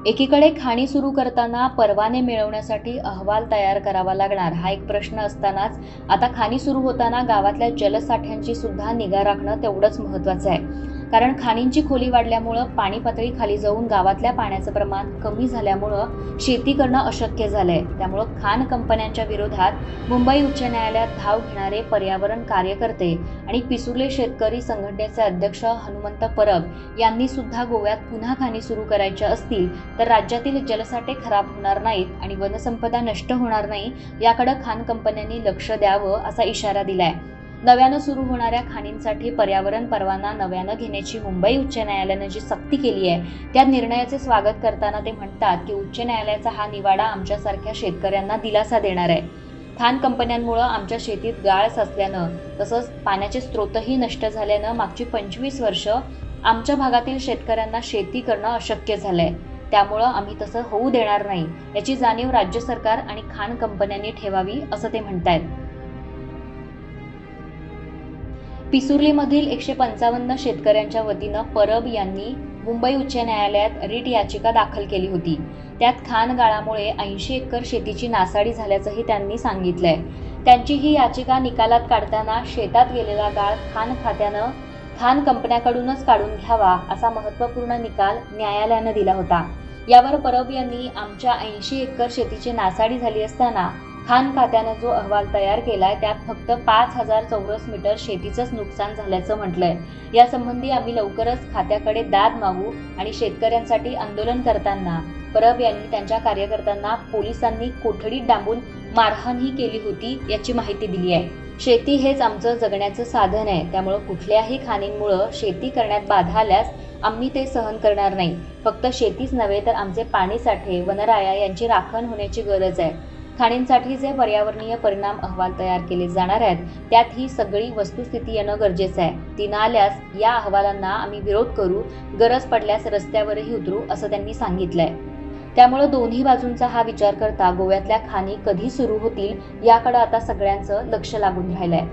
एकीकडे खाणी सुरू करताना परवाने मिळवण्यासाठी अहवाल तयार करावा लागणार हा एक प्रश्न असतानाच आता खाणी सुरू होताना गावातल्या जलसाठ्यांची सुद्धा निगा राखणं तेवढंच महत्त्वाचं आहे. कारण खाणींची खोली वाढल्यामुळं पाणी पातळी खाली जाऊन गावातल्या पाण्याचं प्रमाण कमी झाल्यामुळं शेती करणं अशक्य झालंय. त्यामुळं खाण कंपन्यांच्या विरोधात मुंबई उच्च न्यायालयात धाव घेणारे पर्यावरण कार्यकर्ते आणि पिसुर्ले शेतकरी संघटनेचे अध्यक्ष हनुमंत परब यांनी सुद्धा गोव्यात पुन्हा खाणी सुरू करायच्या असतील तर राज्यातील जलसाठे खराब होणार नाहीत आणि वनसंपदा नष्ट होणार नाही याकडे खाण कंपन्यांनी लक्ष द्यावं असा इशारा दिलाय. नव्यानं सुरू होणाऱ्या खाणींसाठी पर्यावरण परवाना नव्यानं घेण्याची मुंबई उच्च न्यायालयानं जी सक्ती केली आहे त्या निर्णयाचे स्वागत करताना ते म्हणतात की उच्च न्यायालयाचा हा निवाडा आमच्यासारख्या शेतकऱ्यांना दिलासा देणार आहे. खाण कंपन्यांमुळे आमच्या शेतीत गाळ साचल्यानं तसंच पाण्याचे स्रोतही नष्ट झाल्यानं मागची 25 वर्ष आमच्या भागातील शेतकऱ्यांना शेती करणं अशक्य झालंय. त्यामुळं आम्ही तसं होऊ देणार नाही याची जाणीव राज्य सरकार आणि खाण कंपन्यांनी ठेवावी असं ते म्हणतायत. पिसुर्लीमधील 155 शेतकऱ्यांच्या वतीनं परब यांनी मुंबई उच्च न्यायालयात रीट याचिका दाखल केली होती. त्यात खाण गाळामुळे 80 एकर शेतीची नासाडी झाल्याचंही त्यांनी सांगितलंय. त्यांची ही याचिका निकालात काढताना शेतात गेलेला गाळ खाण खात्यानं खाण कंपन्याकडूनच काढून घ्यावा असा महत्त्वपूर्ण निकाल न्यायालयानं दिला होता. यावर परब यांनी आमच्या 80 एकर शेतीची नासाडी झाली असताना खाण खात्यानं जो अहवाल तयार केलाय त्यात फक्त 5000 चौरस मीटर शेतीचंच नुकसान झाल्याचं म्हटलंय. यासंबंधी आम्ही लवकरच खात्याकडे दाद मागू आणि शेतकऱ्यांसाठी आंदोलन करताना परब यांनी त्यांच्या कार्यकर्त्यांना पोलिसांनी कोठडीत डांबून मारहाणही केली होती याची माहिती दिली आहे. शेती हेच आमचं जगण्याचं साधन आहे. त्यामुळं कुठल्याही खाणींमुळं शेती करण्यात बाधा आल्यास आम्ही ते सहन करणार नाही. फक्त शेतीच नव्हे तर आमचे पाणीसाठे वनराया यांची राखण होण्याची गरज आहे. खाणींसाठी जे पर्यावरणीय परिणाम अहवाल तयार केले जाणार आहेत त्यात ही सगळी वस्तुस्थिती येणं गरजेचं आहे. ती न आल्यास या अहवालांना आम्ही विरोध करू, गरज पडल्यास रस्त्यावरही उतरू असं त्यांनी सांगितलंय. त्यामुळे दोन्ही बाजूंचा हा विचार करता गोव्यातल्या खाणी कधी सुरू होतील याकडे आता सगळ्यांचं लक्ष लागून राहिलंय.